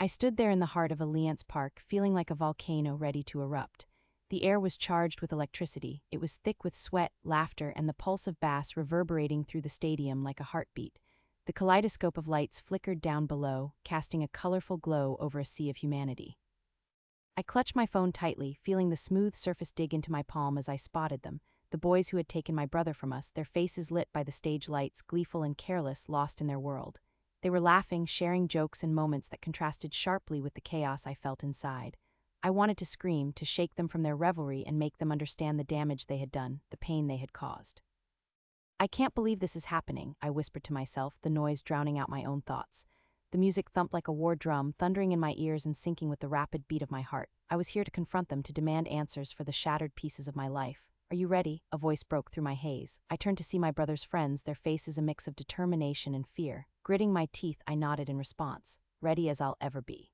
I stood there in the heart of Alliance Park, feeling like a volcano ready to erupt. The air was charged with electricity. It was thick with sweat, laughter, and the pulse of bass reverberating through the stadium like a heartbeat. The kaleidoscope of lights flickered down below, casting a colorful glow over a sea of humanity. I clutched my phone tightly, feeling the smooth surface dig into my palm as I spotted them, the boys who had taken my brother from us, their faces lit by the stage lights, gleeful and careless, lost in their world. They were laughing, sharing jokes and moments that contrasted sharply with the chaos I felt inside. I wanted to scream, to shake them from their revelry and make them understand the damage they had done, the pain they had caused. I can't believe this is happening, I whispered to myself, the noise drowning out my own thoughts. The music thumped like a war drum, thundering in my ears and syncing with the rapid beat of my heart. I was here to confront them, to demand answers for the shattered pieces of my life. "Are you ready?" A voice broke through my haze. I turned to see my brother's friends, their faces a mix of determination and fear. Gritting my teeth, I nodded in response. Ready as I'll ever be.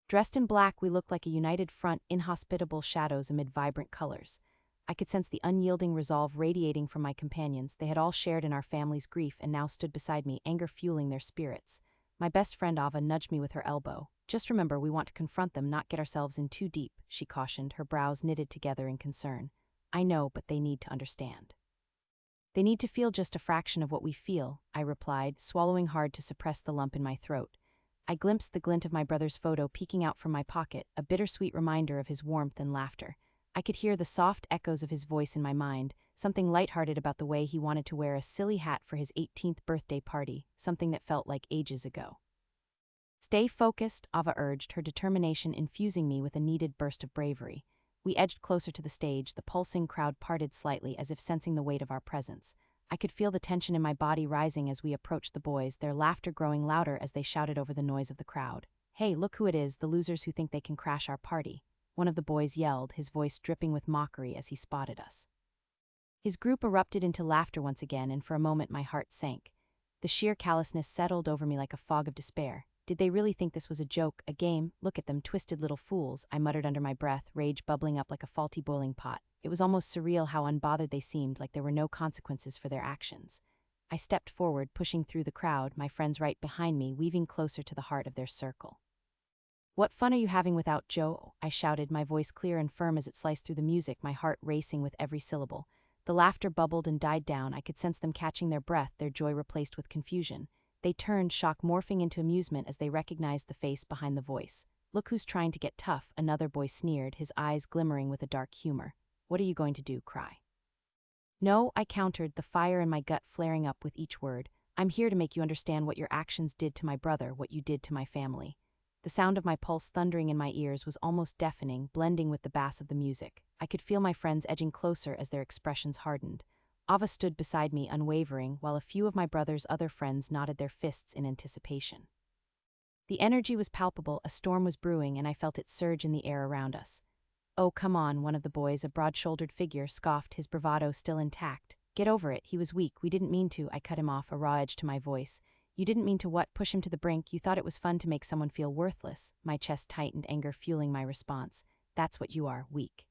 Dressed in black, we looked like a united front, inhospitable shadows amid vibrant colors. I could sense the unyielding resolve radiating from my companions. They had all shared in our family's grief and now stood beside me, anger fueling their spirits. My best friend Ava nudged me with her elbow. "Just remember, we want to confront them, not get ourselves in too deep," she cautioned, her brows knitted together in concern. "I know, but they need to understand." "They need to feel just a fraction of what we feel," I replied, swallowing hard to suppress the lump in my throat. I glimpsed the glint of my brother's photo peeking out from my pocket, a bittersweet reminder of his warmth and laughter. I could hear the soft echoes of his voice in my mind, something lighthearted about the way he wanted to wear a silly hat for his 18th birthday party, something that felt like ages ago. "Stay focused," Ava urged, her determination infusing me with a needed burst of bravery. We edged closer to the stage, the pulsing crowd parted slightly as if sensing the weight of our presence. I could feel the tension in my body rising as we approached the boys, their laughter growing louder as they shouted over the noise of the crowd. "Hey, look who it is, the losers who think they can crash our party," one of the boys yelled, his voice dripping with mockery as he spotted us. His group erupted into laughter once again, and for a moment my heart sank. The sheer callousness settled over me like a fog of despair. Did they really think this was a joke, a game? Look at them, twisted little fools, I muttered under my breath, rage bubbling up like a faulty boiling pot. It was almost surreal how unbothered they seemed, like there were no consequences for their actions. I stepped forward, pushing through the crowd, my friends right behind me, weaving closer to the heart of their circle. "What fun are you having without Joe?" I shouted, my voice clear and firm as it sliced through the music, my heart racing with every syllable. The laughter bubbled and died down. I could sense them catching their breath, their joy replaced with confusion. They turned, shock morphing into amusement as they recognized the face behind the voice. "Look who's trying to get tough," another boy sneered, his eyes glimmering with a dark humor. "What are you going to do, cry?" "No," I countered, the fire in my gut flaring up with each word. "I'm here to make you understand what your actions did to my brother, what you did to my family." The sound of my pulse thundering in my ears was almost deafening, blending with the bass of the music. I could feel my friends edging closer as their expressions hardened. Ava stood beside me, unwavering, while a few of my brother's other friends knotted their fists in anticipation. The energy was palpable, a storm was brewing, and I felt it surge in the air around us. "Oh, come on," one of the boys, a broad-shouldered figure, scoffed, his bravado still intact. "Get over it, he was weak, we didn't mean to," I cut him off, a raw edge to my voice. "You didn't mean to what? Push him to the brink? You thought it was fun to make someone feel worthless?" My chest tightened, anger fueling my response. "That's what you are, weak.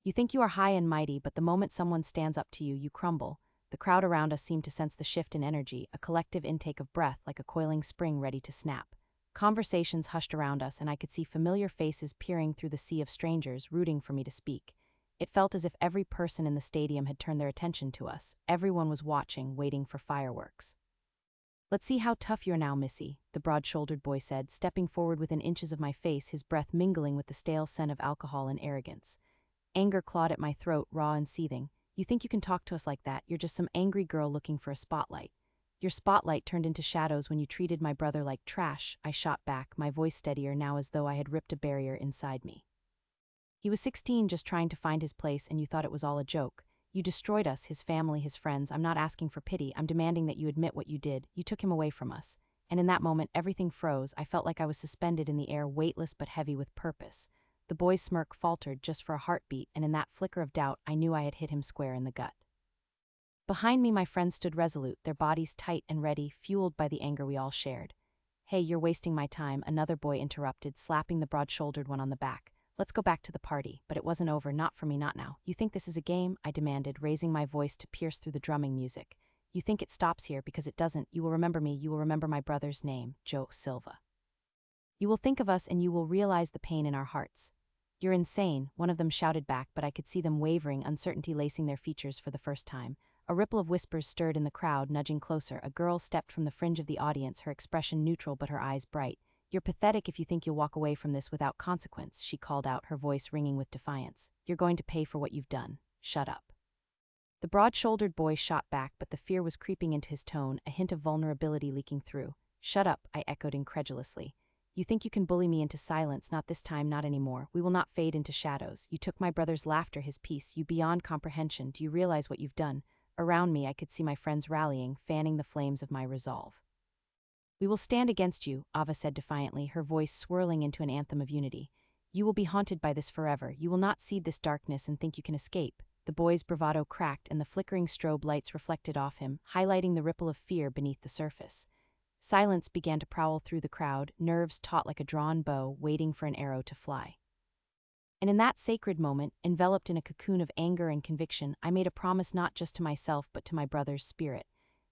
You think you are high and mighty, but the moment someone stands up to you, you crumble." The crowd around us seemed to sense the shift in energy, a collective intake of breath like a coiling spring ready to snap. Conversations hushed around us, and I could see familiar faces peering through the sea of strangers, rooting for me to speak. It felt as if every person in the stadium had turned their attention to us. Everyone was watching, waiting for fireworks. "Let's see how tough you're now, Missy," the broad-shouldered boy said, stepping forward within inches of my face, his breath mingling with the stale scent of alcohol and arrogance. Anger clawed at my throat, raw and seething. "You think you can talk to us like that? You're just some angry girl looking for a spotlight. Your spotlight turned into shadows when you treated my brother like trash," I shot back, my voice steadier now as though I had ripped a barrier inside me. "He was 16, just trying to find his place, and you thought it was all a joke. You destroyed us, his family, his friends. I'm not asking for pity, I'm demanding that you admit what you did. You took him away from us." And in that moment, everything froze. I felt like I was suspended in the air, weightless but heavy with purpose. The boy's smirk faltered just for a heartbeat, and in that flicker of doubt, I knew I had hit him square in the gut. Behind me, my friends stood resolute, their bodies tight and ready, fueled by the anger we all shared. "Hey, you're wasting my time," another boy interrupted, slapping the broad-shouldered one on the back. "Let's go back to the party." But it wasn't over, not for me, not now. "You think this is a game?" I demanded, raising my voice to pierce through the drumming music. "You think it stops here, because it doesn't. You will remember me, you will remember my brother's name, Joe Silva." You will think of us and you will realize the pain in our hearts. You're insane, one of them shouted back, but I could see them wavering, uncertainty lacing their features for the first time. A ripple of whispers stirred in the crowd, nudging closer. A girl stepped from the fringe of the audience, her expression neutral but her eyes bright. You're pathetic if you think you'll walk away from this without consequence, she called out, her voice ringing with defiance. You're going to pay for what you've done. Shut up. The broad-shouldered boy shot back, but the fear was creeping into his tone, a hint of vulnerability leaking through. Shut up, I echoed incredulously. You think you can bully me into silence, not this time, not anymore. We will not fade into shadows. You took my brother's laughter, his peace, you beyond comprehension. Do you realize what you've done? Around me I could see my friends rallying, fanning the flames of my resolve. We will stand against you, Ava said defiantly, her voice swirling into an anthem of unity. You will be haunted by this forever. You will not see this darkness and think you can escape. The boy's bravado cracked and the flickering strobe lights reflected off him, highlighting the ripple of fear beneath the surface. Silence began to prowl through the crowd, nerves taut like a drawn bow, waiting for an arrow to fly. And in that sacred moment, enveloped in a cocoon of anger and conviction, I made a promise not just to myself but to my brother's spirit.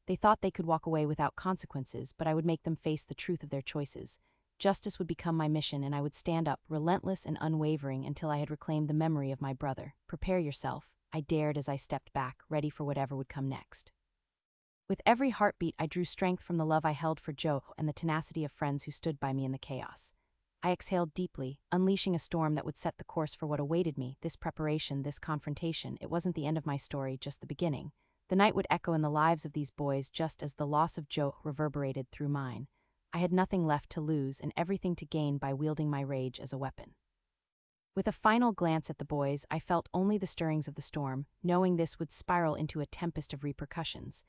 They thought they could walk away without consequences, but I would make them face the truth of their choices. Justice would become my mission, and I would stand up, relentless and unwavering, until I had reclaimed the memory of my brother. Prepare yourself, I dared as I stepped back, ready for whatever would come next. With every heartbeat, I drew strength from the love I held for Joe and the tenacity of friends who stood by me in the chaos. I exhaled deeply, unleashing a storm that would set the course for what awaited me. This preparation, this confrontation, it wasn't the end of my story, just the beginning. The night would echo in the lives of these boys just as the loss of Joe reverberated through mine. I had nothing left to lose and everything to gain by wielding my rage as a weapon. With a final glance at the boys, I felt only the stirrings of the storm, knowing this would spiral into a tempest of repercussions.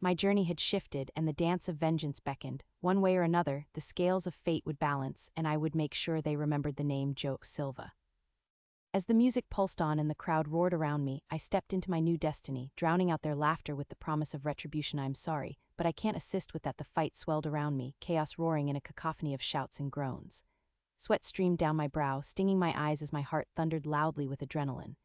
My journey had shifted, and the dance of vengeance beckoned. One way or another, the scales of fate would balance, and I would make sure they remembered the name Joe Silva. As the music pulsed on and the crowd roared around me, I stepped into my new destiny, drowning out their laughter with the promise of retribution. I'm sorry, but I can't assist with that. The fight swelled around me, chaos roaring in a cacophony of shouts and groans. Sweat streamed down my brow, stinging my eyes as my heart thundered loudly with adrenaline.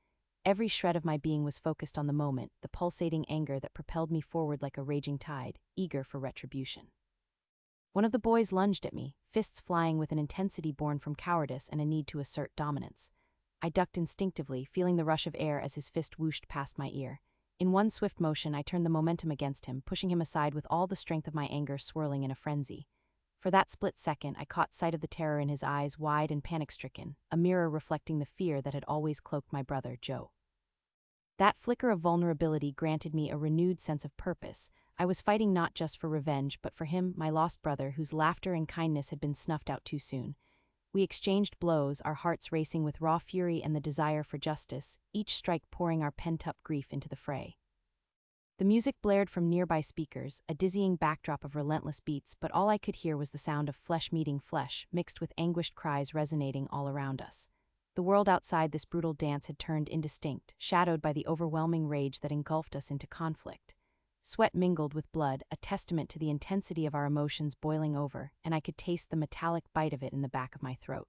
Every shred of my being was focused on the moment, the pulsating anger that propelled me forward like a raging tide, eager for retribution. One of the boys lunged at me, fists flying with an intensity born from cowardice and a need to assert dominance. I ducked instinctively, feeling the rush of air as his fist whooshed past my ear. In one swift motion, I turned the momentum against him, pushing him aside with all the strength of my anger swirling in a frenzy. For that split second, I caught sight of the terror in his eyes, wide and panic-stricken, a mirror reflecting the fear that had always cloaked my brother, Joe. That flicker of vulnerability granted me a renewed sense of purpose. I was fighting not just for revenge, but for him, my lost brother, whose laughter and kindness had been snuffed out too soon. We exchanged blows, our hearts racing with raw fury and the desire for justice, each strike pouring our pent-up grief into the fray. The music blared from nearby speakers, a dizzying backdrop of relentless beats, but all I could hear was the sound of flesh meeting flesh, mixed with anguished cries resonating all around us. The world outside this brutal dance had turned indistinct, shadowed by the overwhelming rage that engulfed us into conflict. Sweat mingled with blood, a testament to the intensity of our emotions boiling over, and I could taste the metallic bite of it in the back of my throat.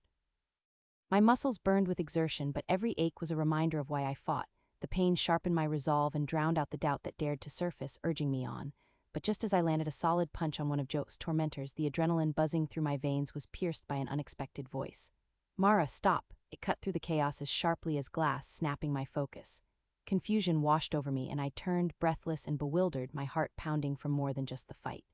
My muscles burned with exertion, but every ache was a reminder of why I fought. The pain sharpened my resolve and drowned out the doubt that dared to surface, urging me on. But just as I landed a solid punch on one of Joe's tormentors, the adrenaline buzzing through my veins was pierced by an unexpected voice. "Mara, stop!" It cut through the chaos as sharply as glass, snapping my focus. Confusion washed over me, and I turned, breathless and bewildered, my heart pounding from more than just the fight.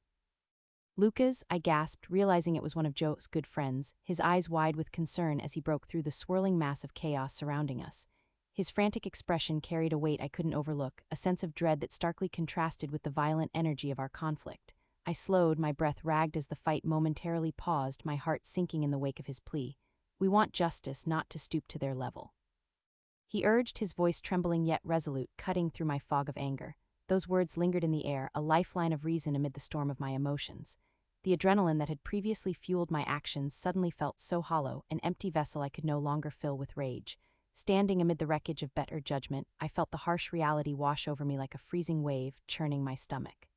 "Lucas," I gasped, realizing it was one of Joe's good friends, his eyes wide with concern as he broke through the swirling mass of chaos surrounding us. His frantic expression carried a weight I couldn't overlook, a sense of dread that starkly contrasted with the violent energy of our conflict. I slowed, my breath ragged as the fight momentarily paused, my heart sinking in the wake of his plea. "We want justice, not to stoop to their level," he urged, his voice trembling yet resolute, cutting through my fog of anger. Those words lingered in the air, a lifeline of reason amid the storm of my emotions. The adrenaline that had previously fueled my actions suddenly felt so hollow, an empty vessel I could no longer fill with rage. Standing amid the wreckage of better judgment, I felt the harsh reality wash over me like a freezing wave, churning my stomach.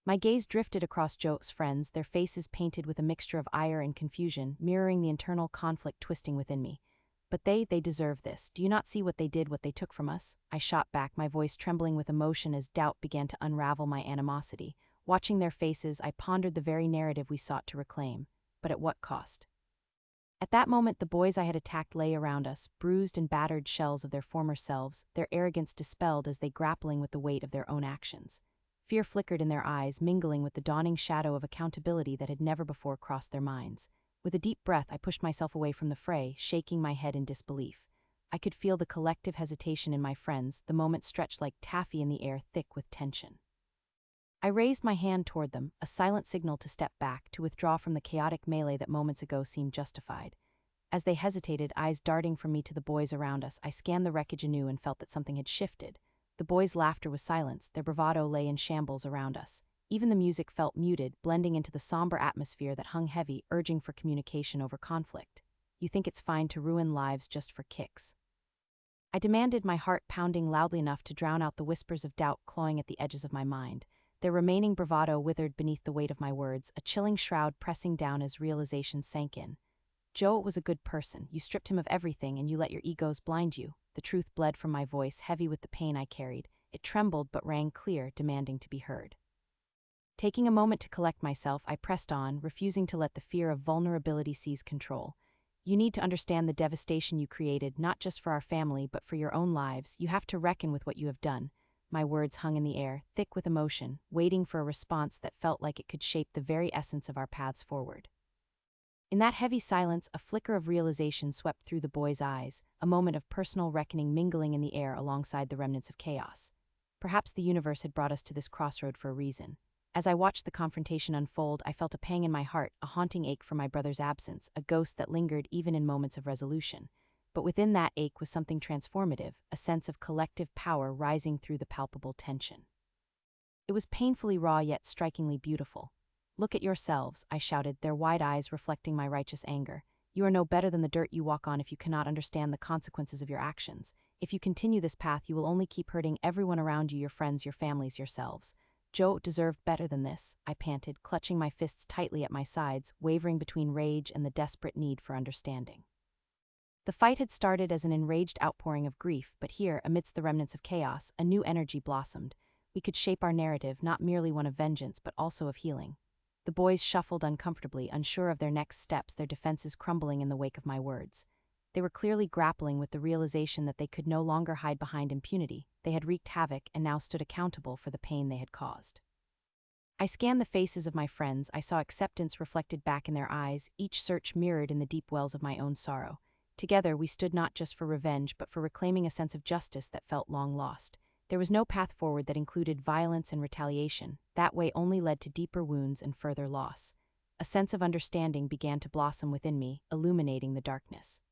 My gaze drifted across Joe's friends, their faces painted with a mixture of ire and confusion, mirroring the internal conflict twisting within me. "But they deserve this. Do you not see what they did, what they took from us?" I shot back, my voice trembling with emotion as doubt began to unravel my animosity. Watching their faces, I pondered the very narrative we sought to reclaim. but at what cost? At that moment, the boys I had attacked lay around us, bruised and battered shells of their former selves, their arrogance dispelled as they grappling with the weight of their own actions. Fear flickered in their eyes, mingling with the dawning shadow of accountability that had never before crossed their minds. With a deep breath, I pushed myself away from the fray, shaking my head in disbelief. I could feel the collective hesitation in my friends, the moment stretched like taffy in the air, thick with tension. I raised my hand toward them, a silent signal to step back, to withdraw from the chaotic melee that moments ago seemed justified. As they hesitated, eyes darting from me to the boys around us, I scanned the wreckage anew and felt that something had shifted. The boys' laughter was silenced, their bravado lay in shambles around us. Even the music felt muted, blending into the somber atmosphere that hung heavy, urging for communication over conflict. You think it's fine to ruin lives just for kicks? I demanded, my heart pounding loudly enough to drown out the whispers of doubt clawing at the edges of my mind. Their remaining bravado withered beneath the weight of my words, a chilling shroud pressing down as realization sank in. Joe was a good person. You stripped him of everything and you let your egos blind you. The truth bled from my voice, heavy with the pain I carried. It trembled but rang clear, demanding to be heard. Taking a moment to collect myself, I pressed on, refusing to let the fear of vulnerability seize control. You need to understand the devastation you created, not just for our family, but for your own lives. You have to reckon with what you have done. My words hung in the air, thick with emotion, waiting for a response that felt like it could shape the very essence of our paths forward. In that heavy silence, a flicker of realization swept through the boys' eyes, a moment of personal reckoning mingling in the air alongside the remnants of chaos. Perhaps the universe had brought us to this crossroad for a reason. As I watched the confrontation unfold, I felt a pang in my heart, a haunting ache for my brother's absence, a ghost that lingered even in moments of resolution. But within that ache was something transformative, a sense of collective power rising through the palpable tension. It was painfully raw yet strikingly beautiful. Look at yourselves, I shouted, their wide eyes reflecting my righteous anger. You are no better than the dirt you walk on if you cannot understand the consequences of your actions. If you continue this path, you will only keep hurting everyone around you, your friends, your families, yourselves. Joe deserved better than this, I panted, clutching my fists tightly at my sides, wavering between rage and the desperate need for understanding. The fight had started as an enraged outpouring of grief, but here, amidst the remnants of chaos, a new energy blossomed. We could shape our narrative, not merely one of vengeance, but also of healing. The boys shuffled uncomfortably, unsure of their next steps, their defenses crumbling in the wake of my words. They were clearly grappling with the realization that they could no longer hide behind impunity. They had wreaked havoc and now stood accountable for the pain they had caused. I scanned the faces of my friends. I saw acceptance reflected back in their eyes, each search mirrored in the deep wells of my own sorrow. Together, we stood not just for revenge, but for reclaiming a sense of justice that felt long lost. There was no path forward that included violence and retaliation. That way only led to deeper wounds and further loss. A sense of understanding began to blossom within me, illuminating the darkness.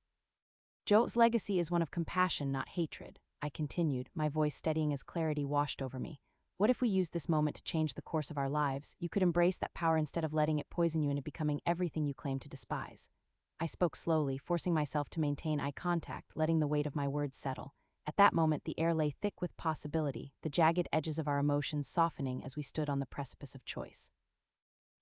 Joe's legacy is one of compassion, not hatred, I continued, my voice steadying as clarity washed over me. What if we used this moment to change the course of our lives? You could embrace that power instead of letting it poison you into becoming everything you claim to despise. I spoke slowly, forcing myself to maintain eye contact, letting the weight of my words settle. At that moment, the air lay thick with possibility, the jagged edges of our emotions softening as we stood on the precipice of choice.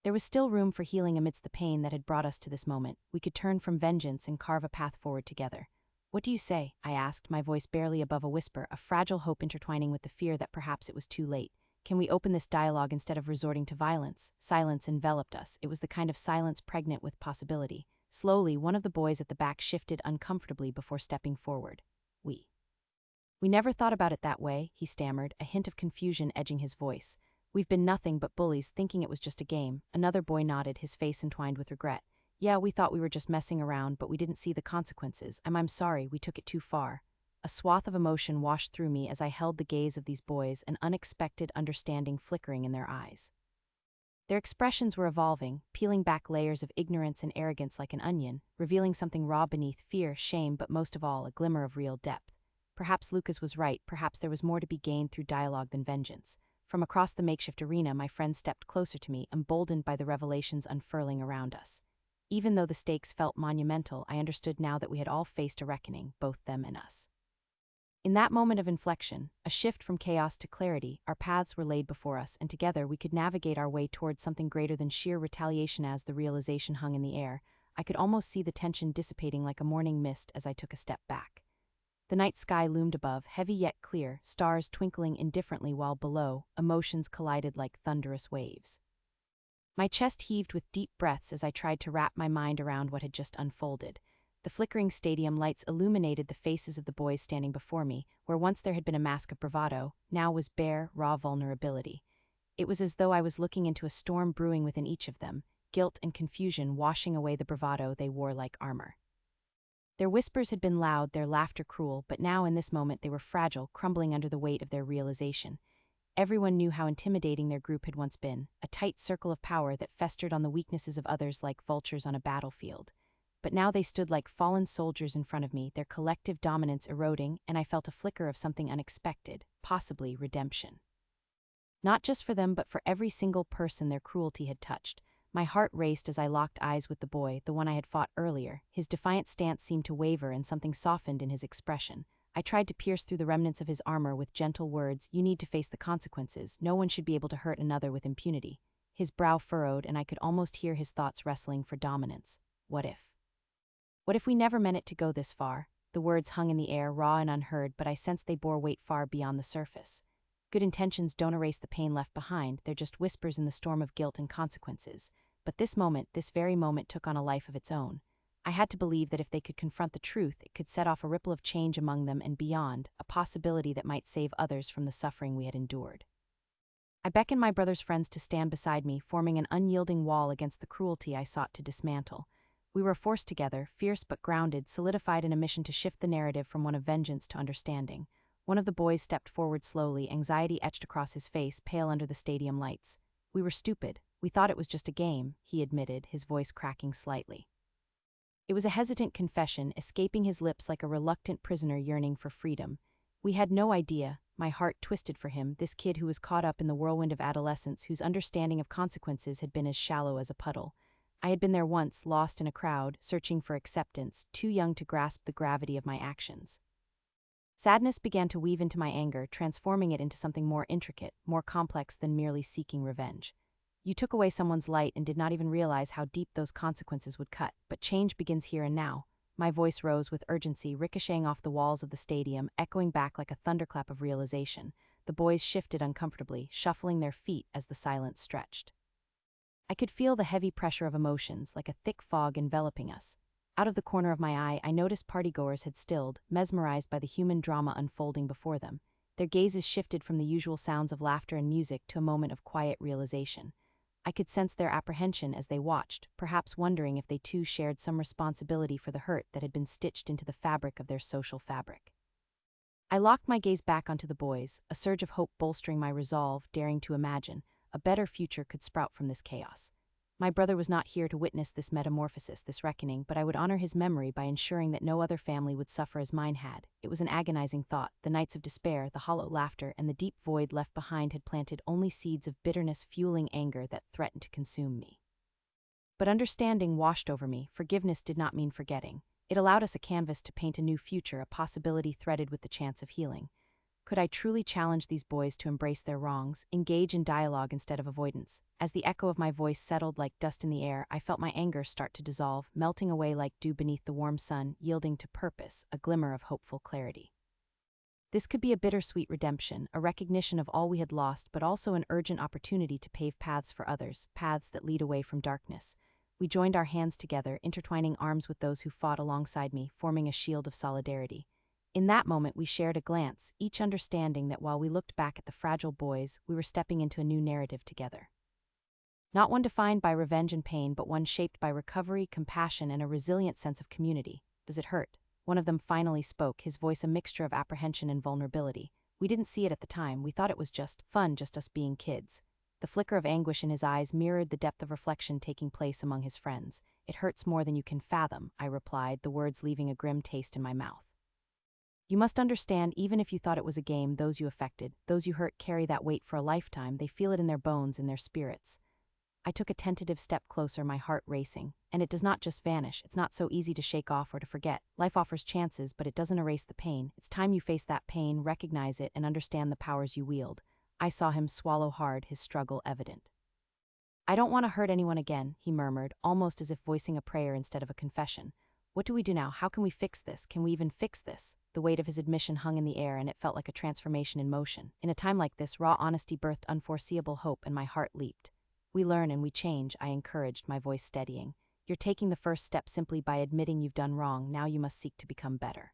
There was still room for healing amidst the pain that had brought us to this moment. We could turn from vengeance and carve a path forward together. What do you say? I asked, my voice barely above a whisper, a fragile hope intertwining with the fear that perhaps it was too late. Can we open this dialogue instead of resorting to violence? Silence enveloped us. It was the kind of silence pregnant with possibility. Slowly, one of the boys at the back shifted uncomfortably before stepping forward. We never thought about it that way, he stammered, a hint of confusion edging his voice. We've been nothing but bullies, thinking it was just a game. Another boy nodded, his face entwined with regret. Yeah, we thought we were just messing around, but we didn't see the consequences. I'm sorry, we took it too far. A swath of emotion washed through me as I held the gaze of these boys, an unexpected understanding flickering in their eyes. Their expressions were evolving, peeling back layers of ignorance and arrogance like an onion, revealing something raw beneath fear, shame, but most of all, a glimmer of real depth. Perhaps Lucas was right, perhaps there was more to be gained through dialogue than vengeance. From across the makeshift arena, my friend stepped closer to me, emboldened by the revelations unfurling around us. Even though the stakes felt monumental, I understood now that we had all faced a reckoning, both them and us. In that moment of inflection, a shift from chaos to clarity, our paths were laid before us, and together we could navigate our way towards something greater than sheer retaliation. As the realization hung in the air, I could almost see the tension dissipating like a morning mist as I took a step back. The night sky loomed above, heavy yet clear, stars twinkling indifferently while below, emotions collided like thunderous waves. My chest heaved with deep breaths as I tried to wrap my mind around what had just unfolded. The flickering stadium lights illuminated the faces of the boys standing before me, where once there had been a mask of bravado, now was bare, raw vulnerability. It was as though I was looking into a storm brewing within each of them, guilt and confusion washing away the bravado they wore like armor. Their whispers had been loud, their laughter cruel, but now in this moment they were fragile, crumbling under the weight of their realization. Everyone knew how intimidating their group had once been, a tight circle of power that festered on the weaknesses of others like vultures on a battlefield. But now they stood like fallen soldiers in front of me, their collective dominance eroding, and I felt a flicker of something unexpected, possibly redemption. Not just for them, but for every single person their cruelty had touched. My heart raced as I locked eyes with the boy, the one I had fought earlier. His defiant stance seemed to waver and something softened in his expression. I tried to pierce through the remnants of his armor with gentle words. You need to face the consequences. No one should be able to hurt another with impunity. His brow furrowed, and I could almost hear his thoughts wrestling for dominance. What if? What if we never meant it to go this far? The words hung in the air, raw and unheard, but I sensed they bore weight far beyond the surface. Good intentions don't erase the pain left behind, they're just whispers in the storm of guilt and consequences. But this moment, this very moment, took on a life of its own. I had to believe that if they could confront the truth, it could set off a ripple of change among them and beyond, a possibility that might save others from the suffering we had endured. I beckoned my brother's friends to stand beside me, forming an unyielding wall against the cruelty I sought to dismantle. We were forced together, fierce but grounded, solidified in a mission to shift the narrative from one of vengeance to understanding. One of the boys stepped forward slowly, anxiety etched across his face, pale under the stadium lights. We were stupid. We thought it was just a game, he admitted, his voice cracking slightly. It was a hesitant confession, escaping his lips like a reluctant prisoner yearning for freedom. We had no idea, my heart twisted for him, this kid who was caught up in the whirlwind of adolescence, whose understanding of consequences had been as shallow as a puddle. I had been there once, lost in a crowd, searching for acceptance, too young to grasp the gravity of my actions. Sadness began to weave into my anger, transforming it into something more intricate, more complex than merely seeking revenge. You took away someone's light and did not even realize how deep those consequences would cut, but change begins here and now. My voice rose with urgency, ricocheting off the walls of the stadium, echoing back like a thunderclap of realization. The boys shifted uncomfortably, shuffling their feet as the silence stretched. I could feel the heavy pressure of emotions, like a thick fog enveloping us. Out of the corner of my eye, I noticed partygoers had stilled, mesmerized by the human drama unfolding before them. Their gazes shifted from the usual sounds of laughter and music to a moment of quiet realization. I could sense their apprehension as they watched, perhaps wondering if they too shared some responsibility for the hurt that had been stitched into the fabric of their social fabric. I locked my gaze back onto the boys, a surge of hope bolstering my resolve, daring to imagine a better future could sprout from this chaos. My brother was not here to witness this metamorphosis, this reckoning, but I would honor his memory by ensuring that no other family would suffer as mine had. It was an agonizing thought. The nights of despair, the hollow laughter, and the deep void left behind had planted only seeds of bitterness fueling anger that threatened to consume me. But understanding washed over me. Forgiveness did not mean forgetting. It allowed us a canvas to paint a new future, a possibility threaded with the chance of healing. Could I truly challenge these boys to embrace their wrongs, engage in dialogue instead of avoidance? As the echo of my voice settled like dust in the air, I felt my anger start to dissolve, melting away like dew beneath the warm sun, yielding to purpose, a glimmer of hopeful clarity. This could be a bittersweet redemption, a recognition of all we had lost, but also an urgent opportunity to pave paths for others, paths that lead away from darkness. We joined our hands together, intertwining arms with those who fought alongside me, forming a shield of solidarity. In that moment, we shared a glance, each understanding that while we looked back at the fragile boys, we were stepping into a new narrative together. Not one defined by revenge and pain, but one shaped by recovery, compassion, and a resilient sense of community. Does it hurt? One of them finally spoke, his voice a mixture of apprehension and vulnerability. We didn't see it at the time. We thought it was just fun, just us being kids. The flicker of anguish in his eyes mirrored the depth of reflection taking place among his friends. It hurts more than you can fathom, I replied, the words leaving a grim taste in my mouth. You must understand, even if you thought it was a game, those you affected, those you hurt carry that weight for a lifetime. They feel it in their bones, in their spirits. I took a tentative step closer, my heart racing. And it does not just vanish. It's not so easy to shake off or to forget. Life offers chances, but it doesn't erase the pain. It's time you face that pain, recognize it, and understand the powers you wield. I saw him swallow hard, his struggle evident. I don't want to hurt anyone again, he murmured, almost as if voicing a prayer instead of a confession. What do we do now? How can we fix this? Can we even fix this? The weight of his admission hung in the air, and it felt like a transformation in motion. In a time like this, raw honesty birthed unforeseeable hope, and my heart leaped. We learn and we change, I encouraged, my voice steadying. You're taking the first step simply by admitting you've done wrong. Now you must seek to become better.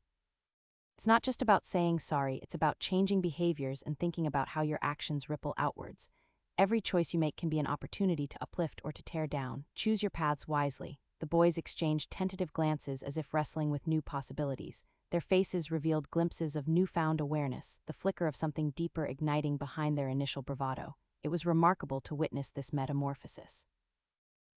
It's not just about saying sorry, it's about changing behaviors and thinking about how your actions ripple outwards. Every choice you make can be an opportunity to uplift or to tear down. Choose your paths wisely. The boys exchanged tentative glances as if wrestling with new possibilities. Their faces revealed glimpses of newfound awareness, the flicker of something deeper igniting behind their initial bravado. It was remarkable to witness this metamorphosis.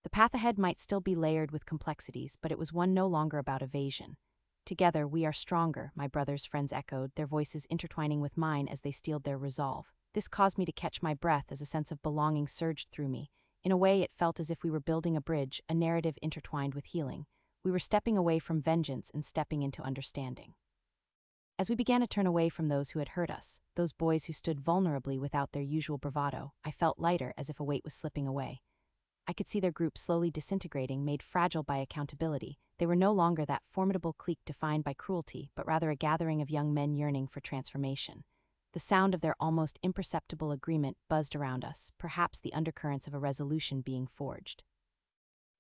The path ahead might still be layered with complexities, but it was one no longer about evasion. Together, we are stronger, my brother's friends echoed, their voices intertwining with mine as they steeled their resolve. This caused me to catch my breath as a sense of belonging surged through me. In a way, it felt as if we were building a bridge, a narrative intertwined with healing. We were stepping away from vengeance and stepping into understanding. As we began to turn away from those who had hurt us, those boys who stood vulnerably without their usual bravado, I felt lighter, as if a weight was slipping away. I could see their group slowly disintegrating, made fragile by accountability. They were no longer that formidable clique defined by cruelty, but rather a gathering of young men yearning for transformation. The sound of their almost imperceptible agreement buzzed around us, perhaps the undercurrents of a resolution being forged.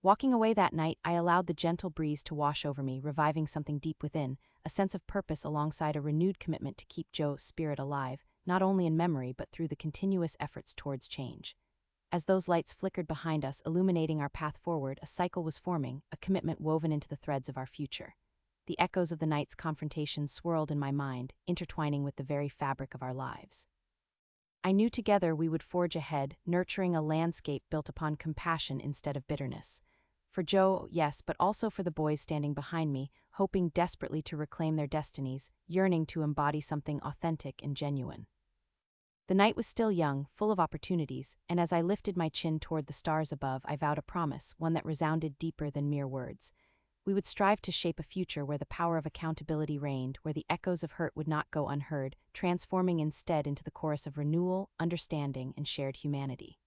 Walking away that night, I allowed the gentle breeze to wash over me, reviving something deep within, a sense of purpose alongside a renewed commitment to keep Joe's spirit alive, not only in memory but through the continuous efforts towards change. As those lights flickered behind us, illuminating our path forward, a cycle was forming, a commitment woven into the threads of our future. The echoes of the night's confrontation swirled in my mind, intertwining with the very fabric of our lives. I knew together we would forge ahead, nurturing a landscape built upon compassion instead of bitterness. For Joe, yes, but also for the boys standing behind me, hoping desperately to reclaim their destinies, yearning to embody something authentic and genuine. The night was still young, full of opportunities, and as I lifted my chin toward the stars above, I vowed a promise, one that resounded deeper than mere words. We would strive to shape a future where the power of accountability reigned, where the echoes of hurt would not go unheard, transforming instead into the chorus of renewal, understanding, and shared humanity.